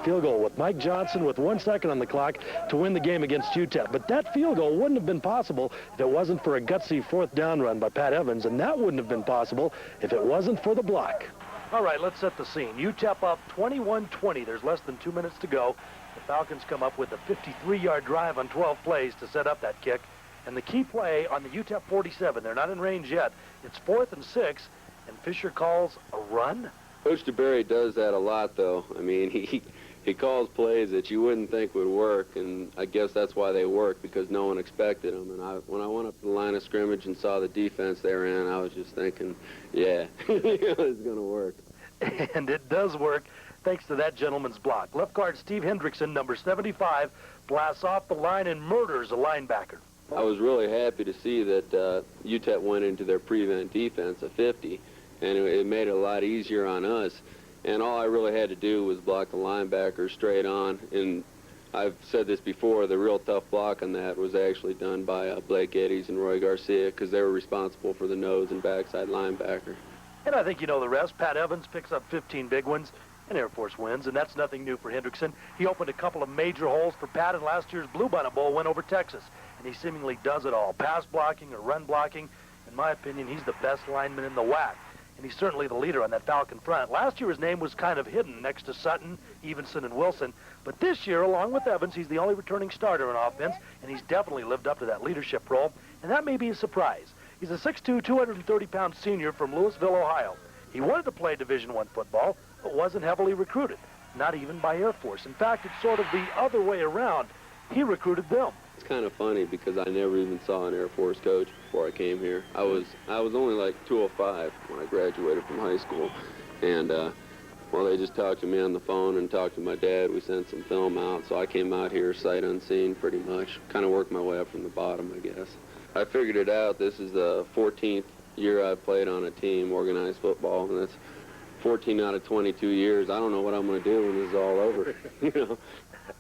field goal with Mike Johnson with 1 second on the clock to win the game against UTEP. But that field goal wouldn't have been possible if it wasn't for a gutsy 4th down run by Pat Evans, and that wouldn't have been possible if it wasn't for the block. All right, let's set the scene. UTEP up 21-20. There's less than 2 minutes to go. The Falcons come up with a 53-yard drive on 12 plays to set up that kick. And the key play on the UTEP 47, they're not in range yet. It's 4th and 6, and Fisher calls a run. Coach DeBerry does that a lot, though. I mean, he calls plays that you wouldn't think would work, and I guess that's why they work, because no one expected them. And when I went up to the line of scrimmage and saw the defense they were in, I was just thinking, yeah, it's going to work. And it does work, thanks to that gentleman's block. Left guard Steve Hendrickson, number 75, blasts off the line and murders a linebacker. I was really happy to see that UTEP went into their prevent defense of 50, and it made it a lot easier on us. And all I really had to do was block the linebacker straight on. And I've said this before, the real tough block on that was actually done by Blake Eddies and Roy Garcia, because they were responsible for the nose and backside linebacker. And I think you know the rest. Pat Evans picks up 15 big ones, and Air Force wins, and that's nothing new for Hendrickson. He opened a couple of major holes for Pat in last year's Bluebonnet Bowl win over Texas, and he seemingly does it all. Pass blocking or run blocking. In my opinion, he's the best lineman in the WAC, and he's certainly the leader on that Falcon front. Last year, his name was kind of hidden next to Sutton, Evenson, and Wilson, but this year, along with Evans, he's the only returning starter on offense, and he's definitely lived up to that leadership role, and that may be a surprise. He's a 6'2", 230-pound senior from Louisville, Ohio. He wanted to play Division I football, but wasn't heavily recruited, not even by Air Force. In fact, it's sort of the other way around. He recruited them. It's kind of funny because I never even saw an Air Force coach before I came here. I was only like 205 when I graduated from high school, and well, they just talked to me on the phone and talked to my dad. We sent some film out, so I came out here sight unseen pretty much. Kind of worked my way up from the bottom, I guess. I figured it out. This is the 14th year I've played on a team, organized football, and that's 14 out of 22 years. I don't know what I'm going to do when this is all over, you know.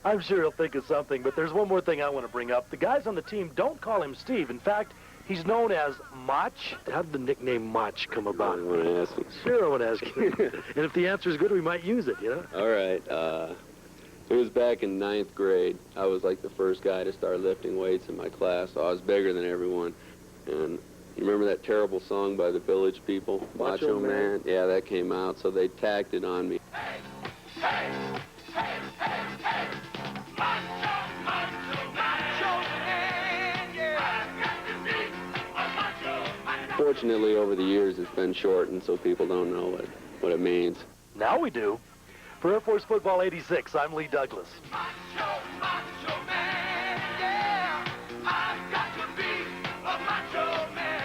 I'm sure he'll think of something, but there's one more thing I want to bring up. The guys on the team don't call him Steve. In fact, he's known as Mach. How did the nickname Mach come about? I want to ask him. Sure, I want to ask you. And if the answer is good, we might use it, you know? All right. It was back in 9th grade. I was like the first guy to start lifting weights in my class, so I was bigger than everyone. And you remember that terrible song by the Village People, Macho Man? Yeah, that came out, so they tacked it on me. Hey, hey, hey, hey, hey. Macho, macho, macho man, yeah. I've got to be a macho, macho. Fortunately, over the years, it's been shortened, so people don't know what it means. Now we do. For Air Force Football 86, I'm Lee Douglas. Macho, macho man, yeah. I've got to be a macho man.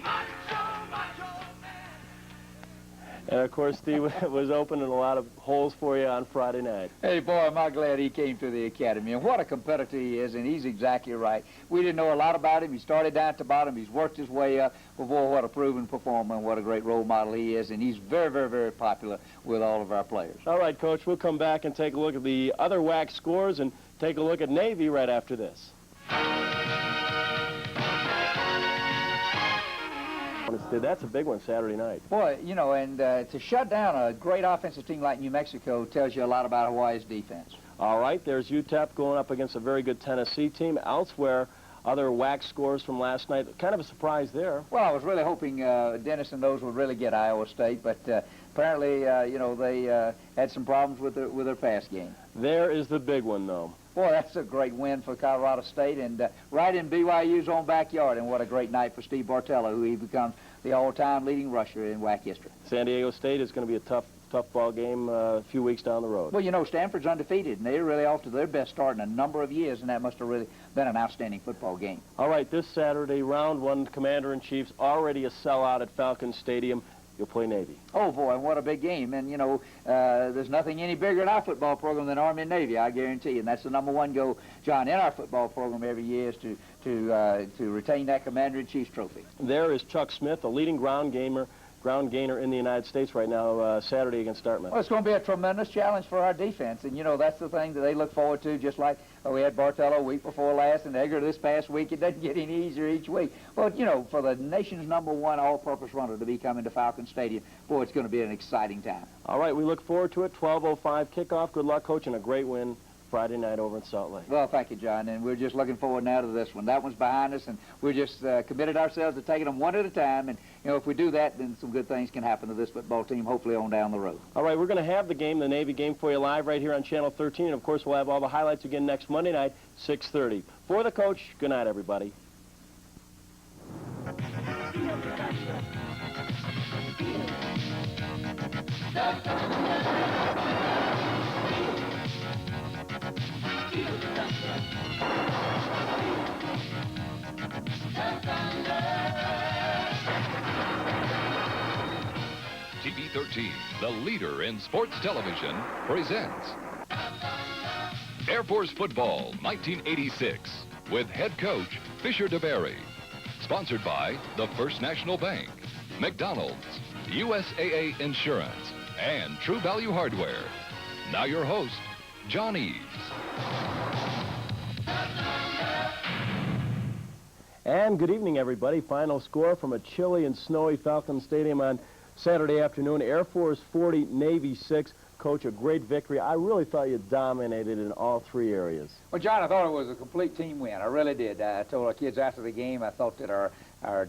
Macho, macho man. And of course, Steve was opening a lot of holes for you on Friday night. Hey, boy, am I glad he came to the academy. And what a competitor he is, and he's exactly right. We didn't know a lot about him. He started down at the bottom. He's worked his way up. But, boy, what a proven performer and what a great role model he is. And he's very, very, very popular with all of our players. All right, Coach, we'll come back and take a look at the other WAC scores and take a look at Navy right after this. That's a big one Saturday night. Boy, you know, and to shut down a great offensive team like New Mexico tells you a lot about Hawaii's defense. All right, there's UTEP going up against a very good Tennessee team. Elsewhere, other WAC scores from last night. Kind of a surprise there. Well, I was really hoping Dennis and those would really get Iowa State, but apparently, you know, they had some problems with their pass game. There is the big one, though. Boy, that's a great win for Colorado State, and right in BYU's own backyard, and what a great night for Steve Bartella, who he becomes the all-time leading rusher in WAC history. San Diego State is going to be a tough ball game a few weeks down the road. Well, you know, Stanford's undefeated, and they're really off to their best start in a number of years, and that must have really been an outstanding football game. All right, this Saturday, round one, Commander-in-Chief's already a sellout at Falcons Stadium. You'll play Navy. Oh, boy, what a big game. And, you know, there's nothing any bigger in our football program than Army and Navy, I guarantee you. And that's the #1 goal, John, in our football program every year is to retain that Commander-in-Chief's trophy. There is Chuck Smith, a leading ground gamer ground gainer in the United States right now, Saturday against Dartmouth. Well, it's going to be a tremendous challenge for our defense, and, you know, that's the thing that they look forward to, just like we had Bartello week before last and Egger this past week. It doesn't get any easier each week. But, you know, for the nation's #1 all-purpose runner to be coming to Falcon Stadium, boy, it's going to be an exciting time. All right, we look forward to it. 12:05 kickoff. Good luck, Coach, and a great win Friday night over in Salt Lake. Well, thank you, John, and we're just looking forward now to this one. That one's behind us, and we're just committed ourselves to taking them one at a time, and, you know, if we do that, then some good things can happen to this football team, hopefully on down the road. All right, we're going to have the game, the Navy game, for you live right here on Channel 13, and, of course, we'll have all the highlights again next Monday night, 6:30. For the coach, good night, everybody. TV 13, the leader in sports television, presents Air Force Football 1986 with head coach Fisher DeBerry. Sponsored by the First National Bank, McDonald's, USAA Insurance, and True Value Hardware. Now your host, John Eves. And good evening, everybody. Final score from a chilly and snowy Falcon Stadium on Saturday afternoon. Air Force 40, Navy 6. Coach, a great victory. I really thought you dominated in all three areas. Well, John, I thought it was a complete team win. I really did. I told our kids after the game, I thought that our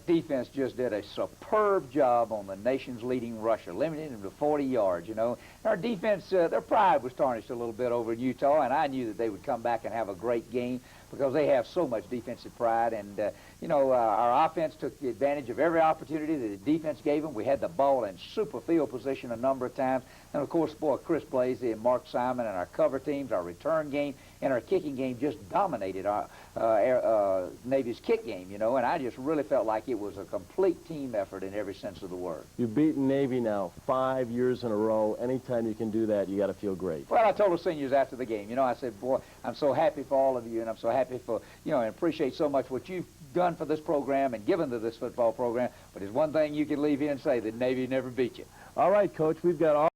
defense just did a superb job on the nation's leading rusher, limiting him to 40 yards, you know. Our defense, their pride was tarnished a little bit over in Utah, and I knew that they would come back and have a great game because they have so much defensive pride. And, you know, our offense took advantage of every opportunity that the defense gave them. We had the ball in super field position a number of times. And, of course, boy, Chris Blasey and Mark Simon and our cover teams, our return game, and our kicking game just dominated our Navy's kick game, you know, and I just really felt like it was a complete team effort in every sense of the word. You've beaten Navy now 5 years in a row. Anytime you can do that, you got to feel great. Well, I told the seniors after the game, you know, I said, boy, I'm so happy for all of you, and I'm so happy for, you know, and appreciate so much what you've done for this program and given to this football program, but there's one thing you can leave here and say, that Navy never beat you. All right, Coach, we've got all